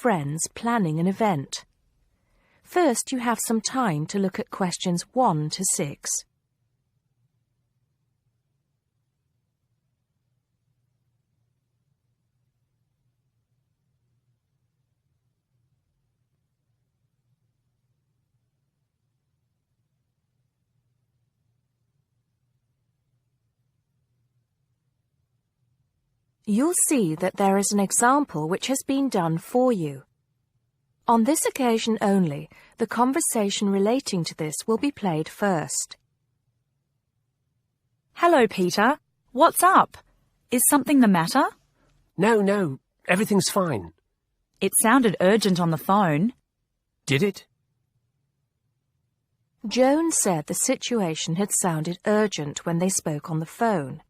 friends planning an event. First, you have some time to look at questions 1 to 6. You'll see that there is an example which has been done for you. On this occasion only, the conversation relating to this will be played first. Hello, Peter. What's up? Is something the matter? No, everything's fine. It sounded urgent on the phone. Did it? Joan said the situation had sounded urgent when they spoke on the phone.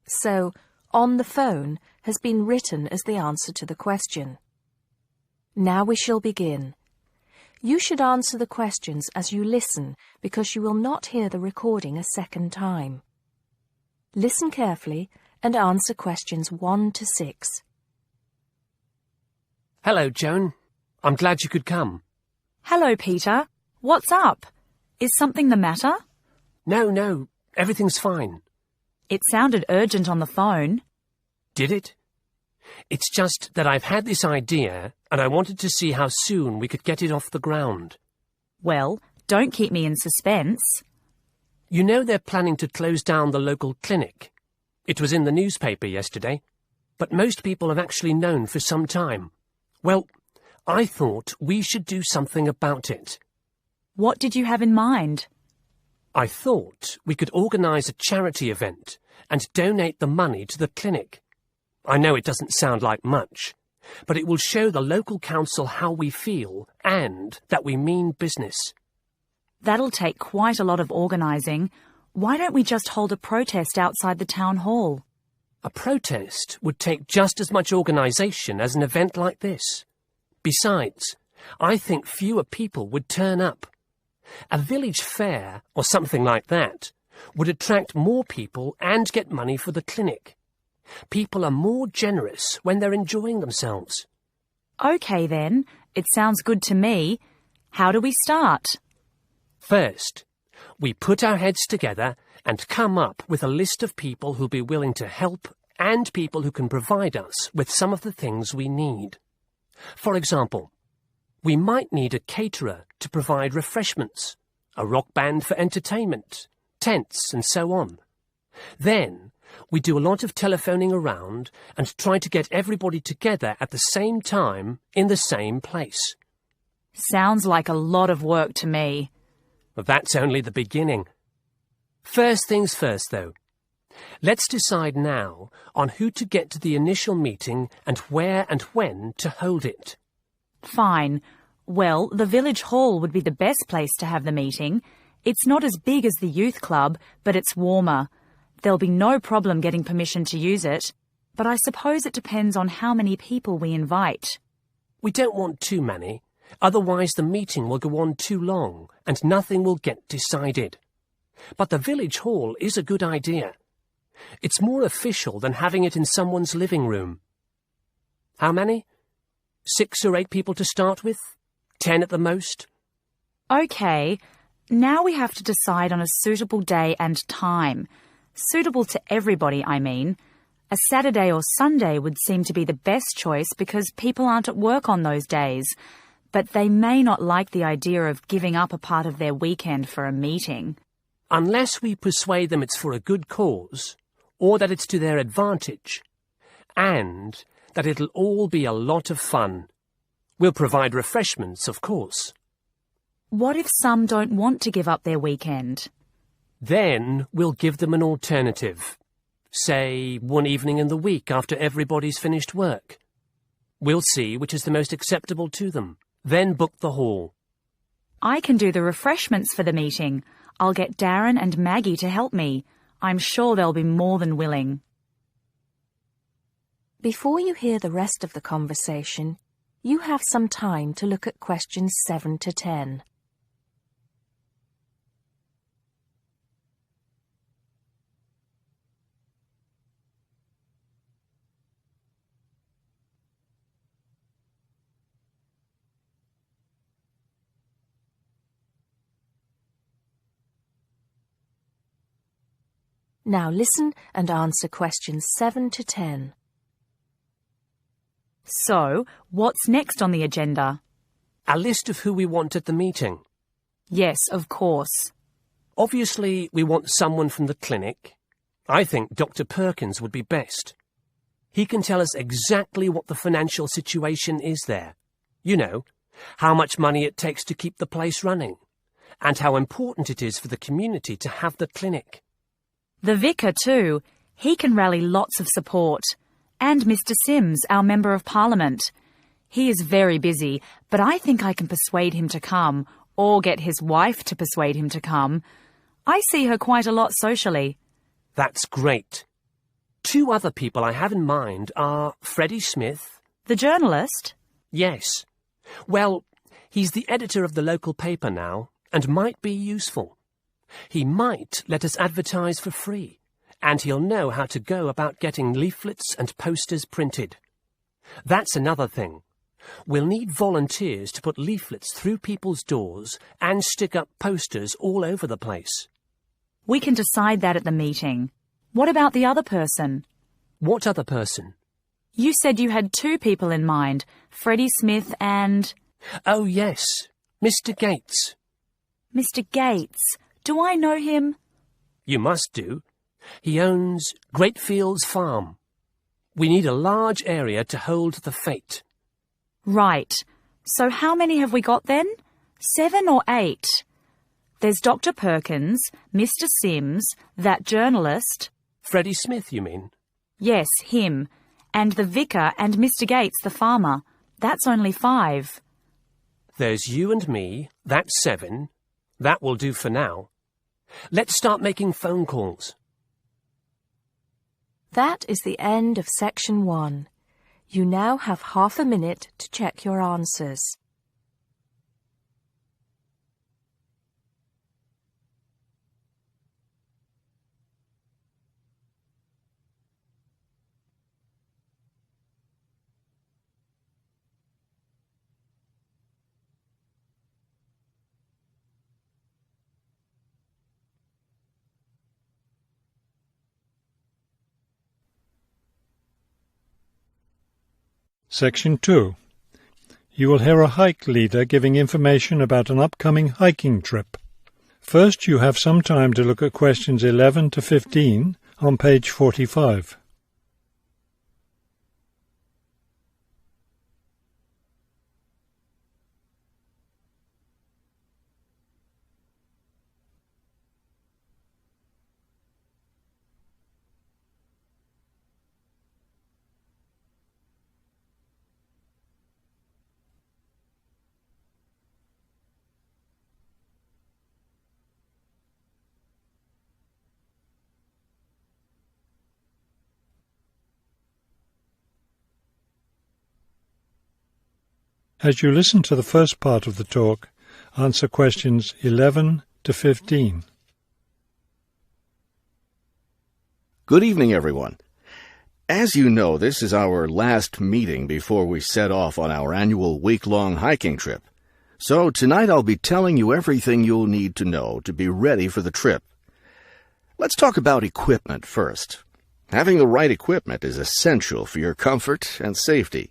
So, on the phone has been written as the answer to the question. Now we shall begin. You should answer the questions as you listen because you will not hear the recording a second time. Listen carefully and answer questions 1 to 6. Hello, Joan. I'm glad you could come. Hello, Peter. What's up? Is something the matter? No, everything's fine. It sounded urgent on the phone. Did it? It's just that I've had this idea and I wanted to see how soon we could get it off the ground. Well, don't keep me in suspense. You know they're planning to close down the local clinic. It was in the newspaper yesterday, but most people have actually known for some time. Well, I thought we should do something about it. What did you have in mind? I thought we could organise a charity event and donate the money to the clinic. I know it doesn't sound like much, but it will show the local council how we feel and that we mean business. That'll take quite a lot of organising. Why don't we just hold a protest outside the town hall? A protest would take just as much organisation as an event like this. Besides, I think fewer people would turn up. A village fair or something like that would attract more people and get money for the clinic. People are more generous when they're enjoying themselves. OK then, it sounds good to me. How do we start? First, we put our heads together and come up with a list of people who'll be willing to help and people who can provide us with some of the things we need. For example, we might need a caterer to provide refreshments, a rock band for entertainment, tents and so on. Then, we do a lot of telephoning around and try to get everybody together at the same time in the same place. Sounds like a lot of work to me. Well, that's only the beginning. First things first, though. Let's decide now on who to get to the initial meeting and where and when to hold it. Fine. Well, the village hall would be the best place to have the meeting. It's not as big as the youth club, but it's warmer. There'll be no problem getting permission to use it, but I suppose it depends on how many people we invite. We don't want too many, otherwise the meeting will go on too long and nothing will get decided. But the village hall is a good idea. It's more official than having it in someone's living room. How many? 6 or 8 people to start with? 10 at the most? OK, now we have to decide on a suitable day and time. Suitable to everybody, I mean. A Saturday or Sunday would seem to be the best choice because people aren't at work on those days. But they may not like the idea of giving up a part of their weekend for a meeting. Unless we persuade them it's for a good cause, or that it's to their advantage, and that it'll all be a lot of fun. We'll provide refreshments, of course. What if some don't want to give up their weekend? Then we'll give them an alternative. Say, one evening in the week after everybody's finished work. We'll see which is the most acceptable to them. Then book the hall. I can do the refreshments for the meeting. I'll get Darren and Maggie to help me. I'm sure they'll be more than willing. Before you hear the rest of the conversation, you have some time to look at questions 7 to 10. Now listen and answer questions 7 to 10. So, what's next on the agenda? A list of who we want at the meeting. Yes, of course. Obviously, we want someone from the clinic. I think Dr. Perkins would be best. He can tell us exactly what the financial situation is there. You know, how much money it takes to keep the place running, and how important it is for the community to have the clinic. The vicar, too. He can rally lots of support. And Mr. Sims, our Member of Parliament. He is very busy, but I think I can persuade him to come, or get his wife to persuade him to come. I see her quite a lot socially. That's great. 2 other people I have in mind are Freddie Smith. The journalist? Yes. Well, he's the editor of the local paper now, and might be useful. He might let us advertise for free, and he'll know how to go about getting leaflets and posters printed. That's another thing. We'll need volunteers to put leaflets through people's doors and stick up posters all over the place. We can decide that at the meeting. What about the other person? What other person? You said you had 2 people in mind, Freddie Smith and... Oh, yes, Mr. Gates. Mr. Gates. Do I know him? You must do. He owns Greatfields Farm. We need a large area to hold the fete. Right. So how many have we got then? 7 or 8? There's Dr. Perkins, Mr. Sims, that journalist. Freddie Smith, you mean? Yes, him. And the vicar and Mr. Gates, the farmer. That's only 5. There's you and me. That's 7. That will do for now. Let's start making phone calls. That is the end of section 1. You now have half a minute to check your answers. Section 2. You will hear a hike leader giving information about an upcoming hiking trip. First, you have some time to look at questions 11 to 15 on page 45. As you listen to the first part of the talk, answer questions 11 to 15. Good evening, everyone. As you know, this is our last meeting before we set off on our annual week-long hiking trip. So tonight I'll be telling you everything you'll need to know to be ready for the trip. Let's talk about equipment first. Having the right equipment is essential for your comfort and safety.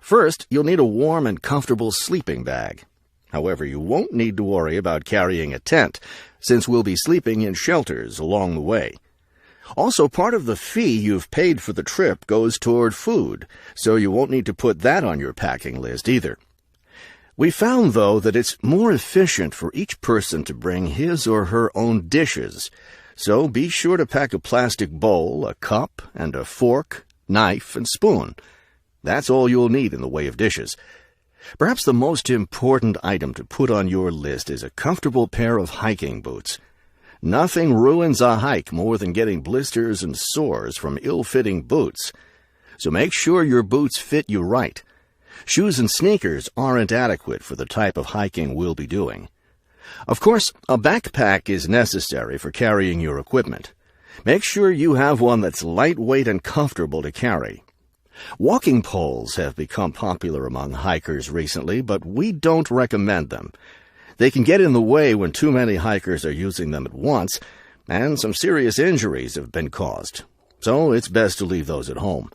First, you'll need a warm and comfortable sleeping bag. However, you won't need to worry about carrying a tent, since we'll be sleeping in shelters along the way. Also, part of the fee you've paid for the trip goes toward food, so you won't need to put that on your packing list either. We found, though, that it's more efficient for each person to bring his or her own dishes, so be sure to pack a plastic bowl, a cup, and a fork, knife, and spoon. That's all you'll need in the way of dishes. Perhaps the most important item to put on your list is a comfortable pair of hiking boots. Nothing ruins a hike more than getting blisters and sores from ill-fitting boots. So make sure your boots fit you right. Shoes and sneakers aren't adequate for the type of hiking we'll be doing. Of course, a backpack is necessary for carrying your equipment. Make sure you have one that's lightweight and comfortable to carry. Walking poles have become popular among hikers recently, but we don't recommend them. They can get in the way when too many hikers are using them at once, and some serious injuries have been caused, so it's best to leave those at home.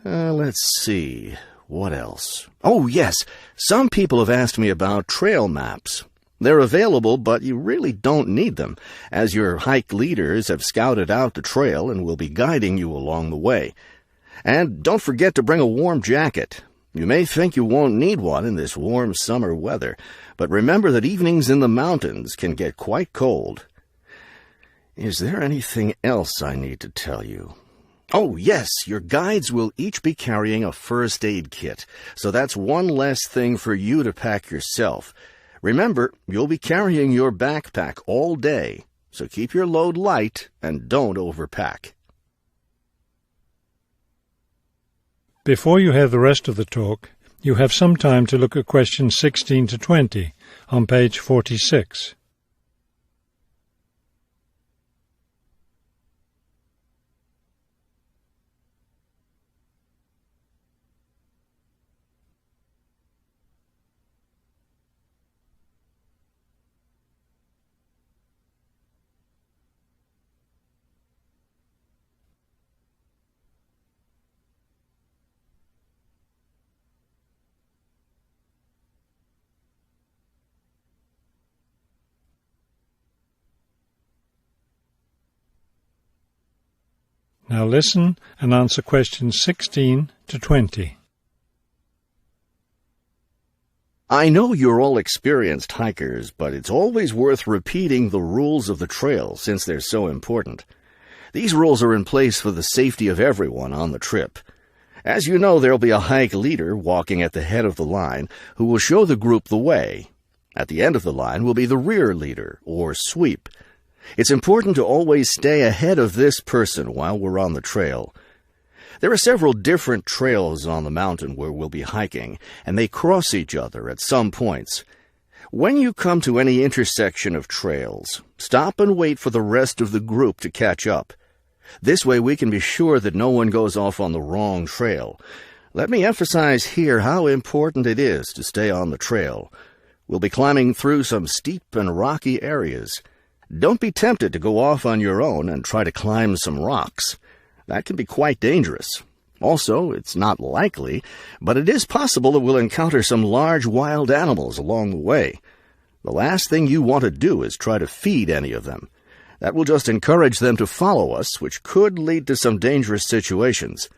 Let's see, what else? Oh, yes, some people have asked me about trail maps. They're available, but you really don't need them, as your hike leaders have scouted out the trail and will be guiding you along the way. And don't forget to bring a warm jacket. You may think you won't need one in this warm summer weather, but remember that evenings in the mountains can get quite cold. Is there anything else I need to tell you? Oh, yes, your guides will each be carrying a first aid kit, so that's one less thing for you to pack yourself. Remember, you'll be carrying your backpack all day, so keep your load light and don't overpack. Before you hear the rest of the talk, you have some time to look at questions 16 to 20 on page 46. Now listen and answer questions 16 to 20. I know you're all experienced hikers, but it's always worth repeating the rules of the trail since they're so important. These rules are in place for the safety of everyone on the trip. As you know, there'll be a hike leader walking at the head of the line who will show the group the way. At the end of the line will be the rear leader, or sweep. It's important to always stay ahead of this person while we're on the trail. There are several different trails on the mountain where we'll be hiking, and they cross each other at some points. When you come to any intersection of trails, stop and wait for the rest of the group to catch up. This way we can be sure that no one goes off on the wrong trail. Let me emphasize here how important it is to stay on the trail. We'll be climbing through some steep and rocky areas. Don't be tempted to go off on your own and try to climb some rocks. That can be quite dangerous. Also, it's not likely, but it is possible that we'll encounter some large wild animals along the way. The last thing you want to do is try to feed any of them. That will just encourage them to follow us, which could lead to some dangerous situations.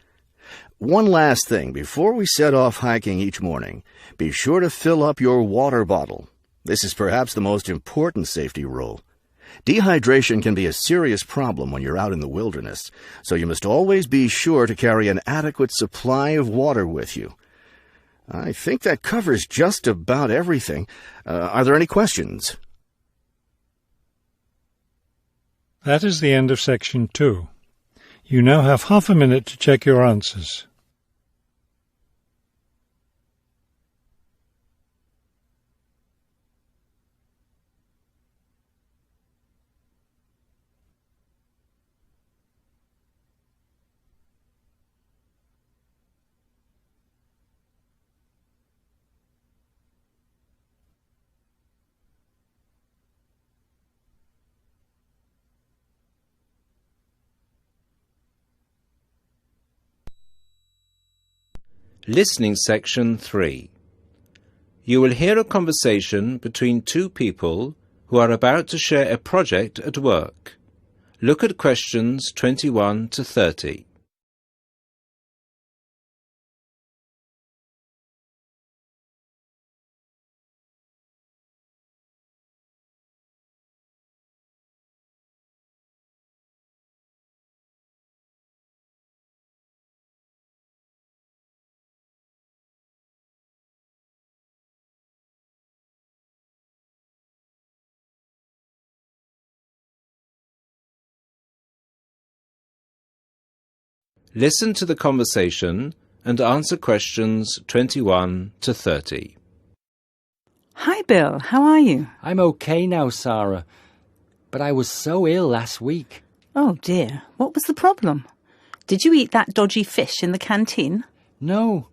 One last thing, before we set off hiking each morning, be sure to fill up your water bottle. This is perhaps the most important safety rule. Dehydration can be a serious problem when you're out in the wilderness, so you must always be sure to carry an adequate supply of water with you. I think that covers just about everything. Are there any questions? That is the end of section 2. You now have half a minute to check your answers. Listening Section 3. You will hear a conversation between two people who are about to share a project at work. Look at questions 21 to 30. Listen to the conversation and answer questions 21 to 30. Hi, Bill. How are you? I'm okay now, Sarah, but I was so ill last week. Oh, dear. What was the problem? Did you eat that dodgy fish in the canteen? No.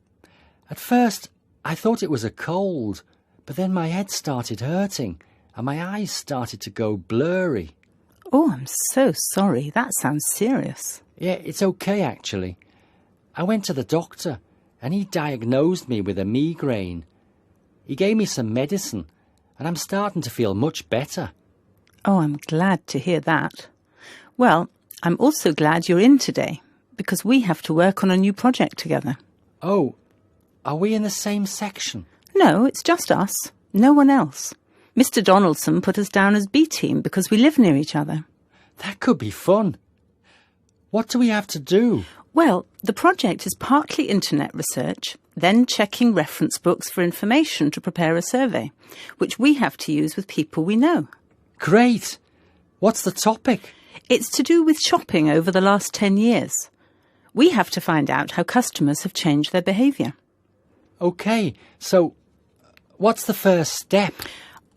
At first, I thought it was a cold, but then my head started hurting and my eyes started to go blurry. Oh, I'm so sorry. That sounds serious. Yeah, it's okay, actually. I went to the doctor, and he diagnosed me with a migraine. He gave me some medicine, and I'm starting to feel much better. Oh, I'm glad to hear that. Well, I'm also glad you're in today, because we have to work on a new project together. Oh, are we in the same section? No, it's just us. No one else. Mr. Donaldson put us down as B team because we live near each other. That could be fun. What do we have to do? Well, the project is partly internet research, then checking reference books for information to prepare a survey, which we have to use with people we know. Great! What's the topic? It's to do with shopping over the last 10 years. We have to find out how customers have changed their behaviour. OK, so what's the first step?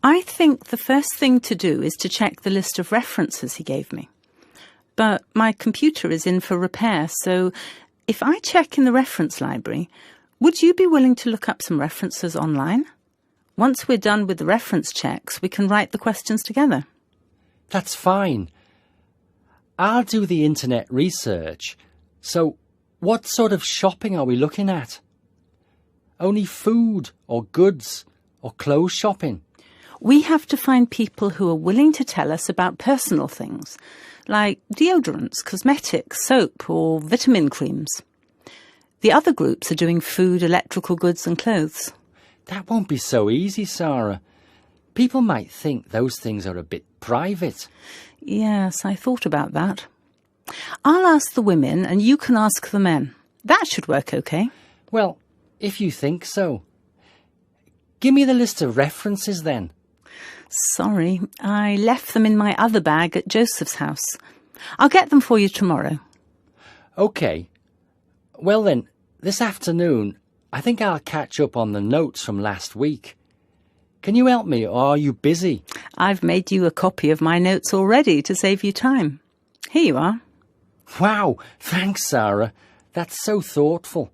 I think the first thing to do is to check the list of references he gave me. But my computer is in for repair, so if I check in the reference library, would you be willing to look up some references online? Once we're done with the reference checks, we can write the questions together. That's fine. I'll do the internet research. So, what sort of shopping are we looking at? Only food or goods or clothes shopping? We have to find people who are willing to tell us about personal things, like deodorants, cosmetics, soap or vitamin creams. The other groups are doing food, electrical goods and clothes. That won't be so easy, Sarah. People might think those things are a bit private. Yes, I thought about that. I'll ask the women and you can ask the men. That should work okay. Well, if you think so. Give me the list of references then. Sorry, I left them in my other bag at Joseph's house. I'll get them for you tomorrow. OK. Well then, this afternoon, I think I'll catch up on the notes from last week. Can you help me, or are you busy? I've made you a copy of my notes already to save you time. Here you are. Wow, thanks, Sarah. That's so thoughtful.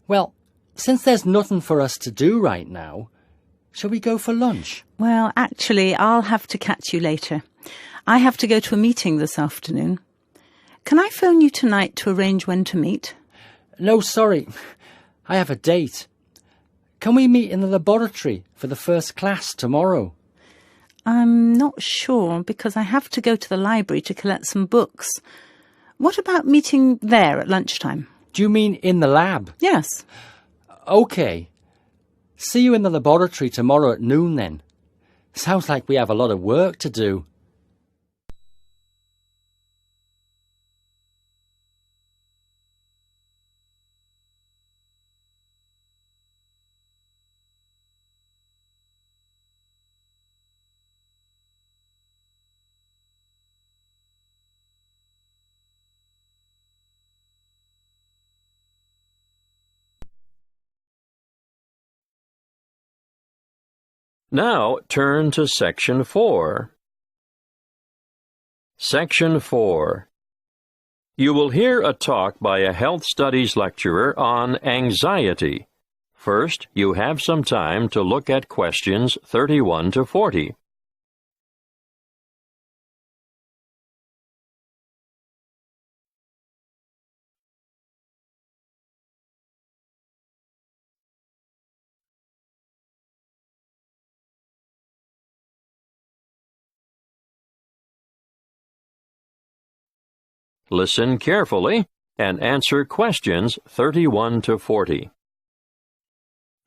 Well, since there's nothing for us to do right now, shall we go for lunch? Well, actually, I'll have to catch you later. I have to go to a meeting this afternoon. Can I phone you tonight to arrange when to meet? No, sorry. I have a date. Can we meet in the laboratory for the first class tomorrow? I'm not sure, because I have to go to the library to collect some books. What about meeting there at lunchtime? Do you mean in the lab? Yes. OK. See you in the laboratory tomorrow at noon then. Sounds like we have a lot of work to do. Now turn to Section 4. Section 4. You will hear a talk by a health studies lecturer on anxiety. First, you have some time to look at questions 31 to 40. Listen carefully and answer questions 31 to 40.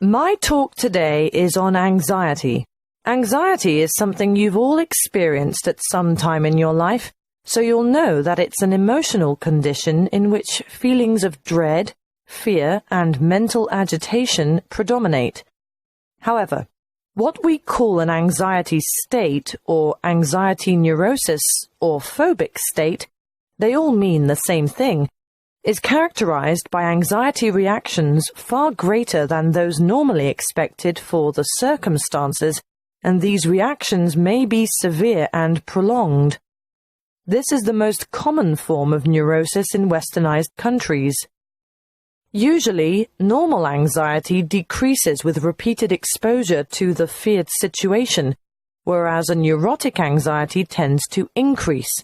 My talk today is on anxiety. Anxiety is something you've all experienced at some time in your life, so you'll know that it's an emotional condition in which feelings of dread, fear, and mental agitation predominate. However, what we call an anxiety state or anxiety neurosis or phobic state, they all mean the same thing, is characterized by anxiety reactions far greater than those normally expected for the circumstances, and these reactions may be severe and prolonged. This is the most common form of neurosis in westernized countries. Usually, normal anxiety decreases with repeated exposure to the feared situation, whereas a neurotic anxiety tends to increase.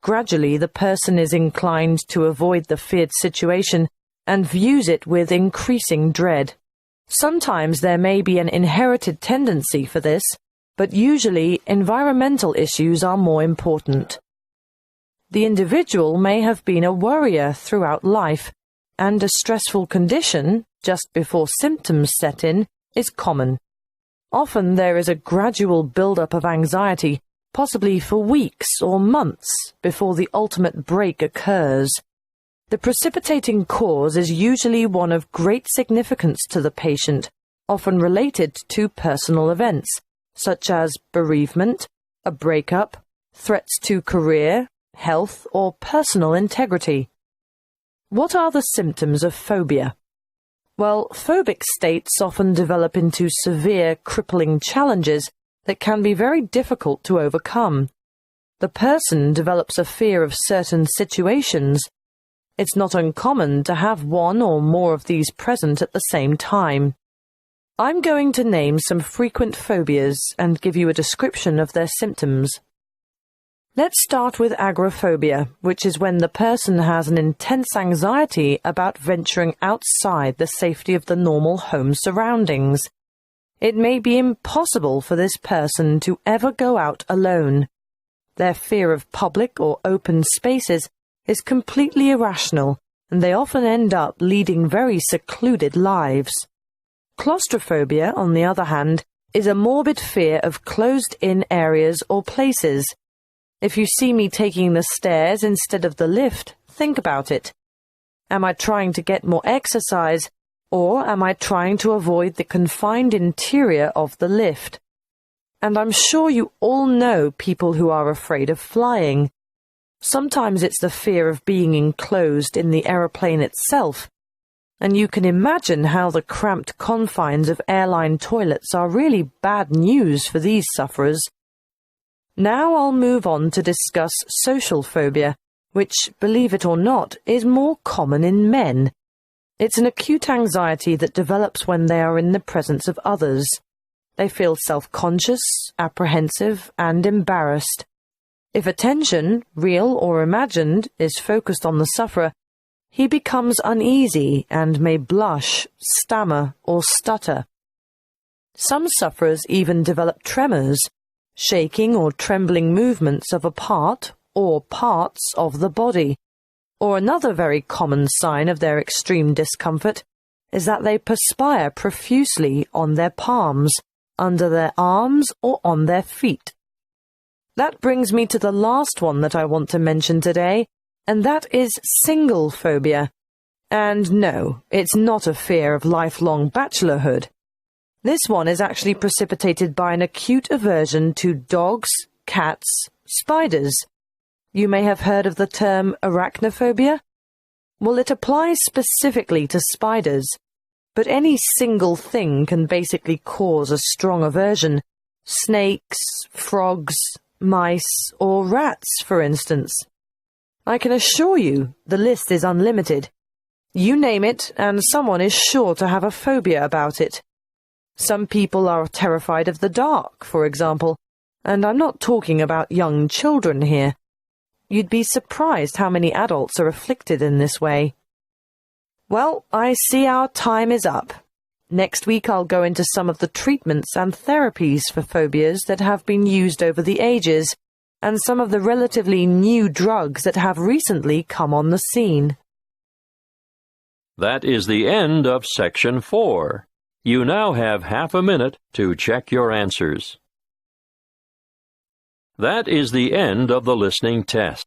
Gradually, the person is inclined to avoid the feared situation and views it with increasing dread. Sometimes there may be an inherited tendency for this, but usually environmental issues are more important. The individual may have been a worrier throughout life, and a stressful condition, just before symptoms set in, is common. Often there is a gradual build-up of anxiety, possibly for weeks or months, before the ultimate break occurs. The precipitating cause is usually one of great significance to the patient, often related to personal events, such as bereavement, a breakup, threats to career, health, or personal integrity. What are the symptoms of phobia? Well, phobic states often develop into severe, crippling challenges that can be very difficult to overcome. The person develops a fear of certain situations. It's not uncommon to have one or more of these present at the same time. I'm going to name some frequent phobias and give you a description of their symptoms. Let's start with agoraphobia, which is when the person has an intense anxiety about venturing outside the safety of the normal home surroundings. It may be impossible for this person to ever go out alone. Their fear of public or open spaces is completely irrational, and they often end up leading very secluded lives. Claustrophobia, on the other hand, is a morbid fear of closed-in areas or places. If you see me taking the stairs instead of the lift, think about it. Am I trying to get more exercise, or am I trying to avoid the confined interior of the lift? And I'm sure you all know people who are afraid of flying. Sometimes it's the fear of being enclosed in the aeroplane itself, and you can imagine how the cramped confines of airline toilets are really bad news for these sufferers. Now I'll move on to discuss social phobia, which, believe it or not, is more common in men. It's an acute anxiety that develops when they are in the presence of others. They feel self-conscious, apprehensive, and embarrassed. If attention, real or imagined, is focused on the sufferer, he becomes uneasy and may blush, stammer, or stutter. Some sufferers even develop tremors, shaking or trembling movements of a part or parts of the body. Or another very common sign of their extreme discomfort is that they perspire profusely on their palms, under their arms, or on their feet. That brings me to the last one that I want to mention today, and that is single phobia. And no, it's not a fear of lifelong bachelorhood. This one is actually precipitated by an acute aversion to dogs, cats, spiders. You may have heard of the term arachnophobia. Well, it applies specifically to spiders, but any single thing can basically cause a strong aversion. Snakes, frogs, mice, or rats, for instance. I can assure you the list is unlimited. You name it, and someone is sure to have a phobia about it. Some people are terrified of the dark, for example, and I'm not talking about young children here. You'd be surprised how many adults are afflicted in this way. Well, I see our time is up. Next week I'll go into some of the treatments and therapies for phobias that have been used over the ages, and some of the relatively new drugs that have recently come on the scene. That is the end of Section 4. You now have half a minute to check your answers. That is the end of the listening test.